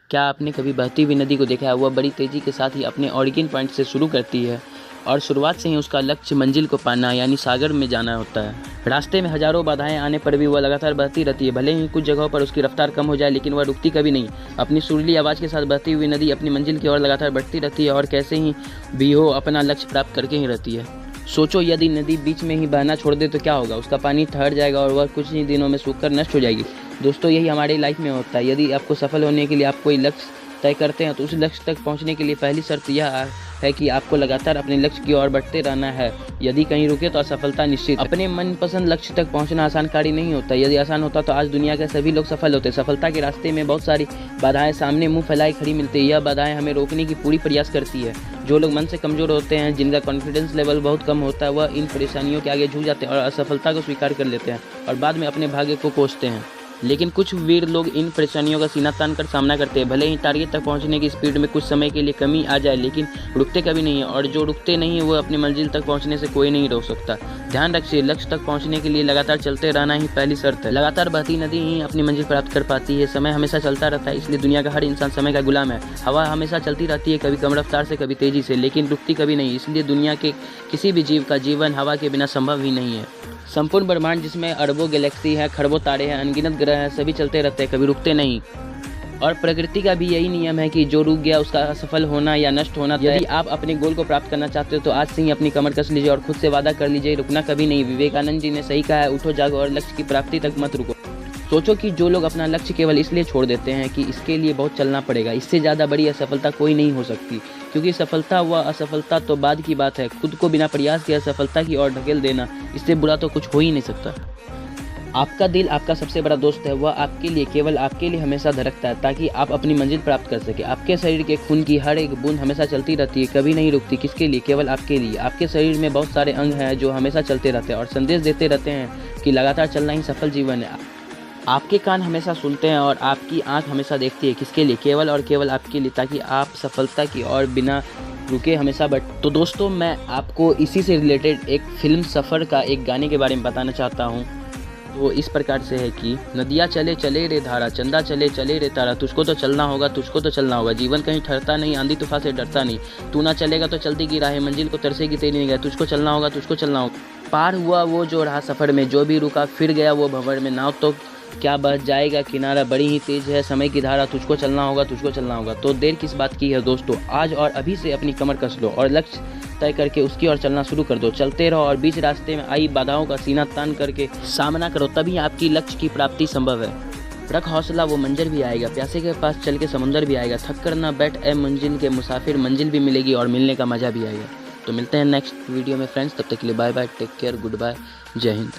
क्या आपने कभी बहती हुई नदी को देखा है? वह बड़ी तेज़ी के साथ ही अपने ओरिजिन पॉइंट से शुरू करती है और शुरुआत से ही उसका लक्ष्य मंजिल को पाना यानी सागर में जाना होता है। रास्ते में हज़ारों बाधाएं आने पर भी वह लगातार बहती रहती है। भले ही कुछ जगहों पर उसकी रफ्तार कम हो जाए, लेकिन वह रुकती कभी नहीं। अपनी सुरीली आवाज़ के साथ बहती हुई नदी अपनी मंजिल की ओर लगातार बढ़ती रहती है और कैसे ही भी हो अपना लक्ष्य प्राप्त करके ही रहती है। सोचो, यदि नदी बीच में ही बहना छोड़ दे तो क्या होगा? उसका पानी ठहर जाएगा और वह कुछ ही दिनों में सूखकर नष्ट हो जाएगी। दोस्तों, यही हमारी लाइफ में होता है। यदि आपको सफल होने के लिए आप कोई लक्ष्य तय करते हैं तो उस लक्ष्य तक पहुंचने के लिए पहली शर्त यह है कि आपको लगातार अपने लक्ष्य की ओर बढ़ते रहना है। यदि कहीं रुके तो असफलता निश्चित है। अपने मनपसंद लक्ष्य तक पहुंचना आसान कार्य नहीं होता। यदि आसान होता तो आज दुनिया के सभी लोग सफल होते। सफलता के रास्ते में बहुत सारी बाधाएं सामने मुंह फैलाए खड़ी मिलती है। यह बाधाएं हमें रोकने की पूरी प्रयास करती है। जो लोग मन से कमजोर होते हैं, जिनका कॉन्फिडेंस लेवल बहुत कम होता है, वह इन परेशानियों के आगे झुक जाते हैं और असफलता को स्वीकार कर लेते हैं और बाद में अपने भाग्य को कोसते हैं। लेकिन कुछ वीर लोग इन परेशानियों का सीना तान कर सामना करते हैं। भले ही टारगेट तक पहुंचने की स्पीड में कुछ समय के लिए कमी आ जाए, लेकिन रुकते कभी नहीं है। और जो रुकते नहीं है वो अपनी मंजिल तक पहुंचने से कोई नहीं रोक सकता। ध्यान रखिए, लक्ष्य तक पहुंचने के लिए लगातार चलते रहना ही पहली शर्त है। लगातार बहती नदी ही अपनी मंजिल प्राप्त कर पाती है। समय हमेशा चलता रहता है, इसलिए दुनिया का हर इंसान समय का गुलाम है। हवा हमेशा चलती रहती है, कभी कम रफ्तार से, कभी तेजी से, लेकिन रुकती कभी नहीं। इसलिए दुनिया के किसी भी जीव का जीवन हवा के बिना संभव ही नहीं है। संपूर्ण ब्रह्मांड, जिसमें अरबों गैलेक्सी है, खरबों तारे हैं, अनगिनत ग्रह हैं, सभी चलते रहते हैं, कभी रुकते नहीं। और प्रकृति का भी यही नियम है कि जो रुक गया उसका असफल होना या नष्ट होना। यदि आप अपने गोल को प्राप्त करना चाहते हो तो आज से ही अपनी कमर कस लीजिए और खुद से वादा कर लीजिए, रुकना कभी नहीं। विवेकानंद जी ने सही कहा है, उठो जागो और लक्ष्य की प्राप्ति तक मत रुको। सोचो कि जो लोग अपना लक्ष्य केवल इसलिए छोड़ देते हैं कि इसके लिए बहुत चलना पड़ेगा, इससे ज़्यादा बड़ी असफलता कोई नहीं हो सकती। क्योंकि सफलता व असफलता तो बाद की बात है। खुद को बिना प्रयास के असफलता की ओर ढकेल देना, इससे बुरा तो कुछ हो ही नहीं सकता। आपका दिल आपका सबसे बड़ा दोस्त है। वह आपके लिए, केवल आपके लिए हमेशा धड़कता है ताकि आप अपनी मंजिल प्राप्त कर सके। आपके शरीर के खून की हर एक बूंद हमेशा चलती रहती है, कभी नहीं रुकती। किसके लिए? केवल आपके लिए। आपके शरीर में बहुत सारे अंग हैं जो हमेशा चलते रहते हैं और संदेश देते रहते हैं कि लगातार चलना ही सफल जीवन है। आपके कान हमेशा सुनते हैं और आपकी आंख हमेशा देखती है। किसके लिए? केवल और केवल आपके लिए, ताकि आप सफलता की ओर बिना रुके हमेशा बढ़। तो दोस्तों, मैं आपको इसी से रिलेटेड एक फिल्म सफ़र का एक गाने के बारे में बताना चाहता हूँ। वो इस प्रकार से है कि नदियाँ चले चले रे धारा, चंदा चले चले रे तारा, तुझको तो चलना होगा, तुझको तो चलना होगा। जीवन कहीं ठहरता नहीं, आंधी तूफान से डरता नहीं। तू ना चलेगा तो चलती की राह, मंजिल को तरसेगी तेरी निगाह। तुझको चलना होगा, तुझको चलना होगा। पार हुआ वो जो रहा सफ़र में, जो भी रुका फिर गया वो भंवर में। नाव तो क्या बह जाएगा किनारा, बड़ी ही तेज है समय की धारा। तुझको चलना होगा, तुझको चलना होगा। तो देर किस बात की है दोस्तों, आज और अभी से अपनी कमर कस लो और लक्ष्य तय करके उसकी ओर चलना शुरू कर दो। चलते रहो और बीच रास्ते में आई बाधाओं का सीना तान करके सामना करो, तभी आपकी लक्ष्य की प्राप्ति संभव है। रख हौसला, वो मंजर भी आएगा। प्यासे के पास चल के समुंदर भी आएगा। थक कर ना बैठ ए मंजिल के मुसाफिर, मंजिल भी मिलेगी और मिलने का मजा भी आएगा। तो मिलते हैं नेक्स्ट वीडियो में फ्रेंड्स, तब तक के लिए bye bye, take care, good bye, जय हिंद।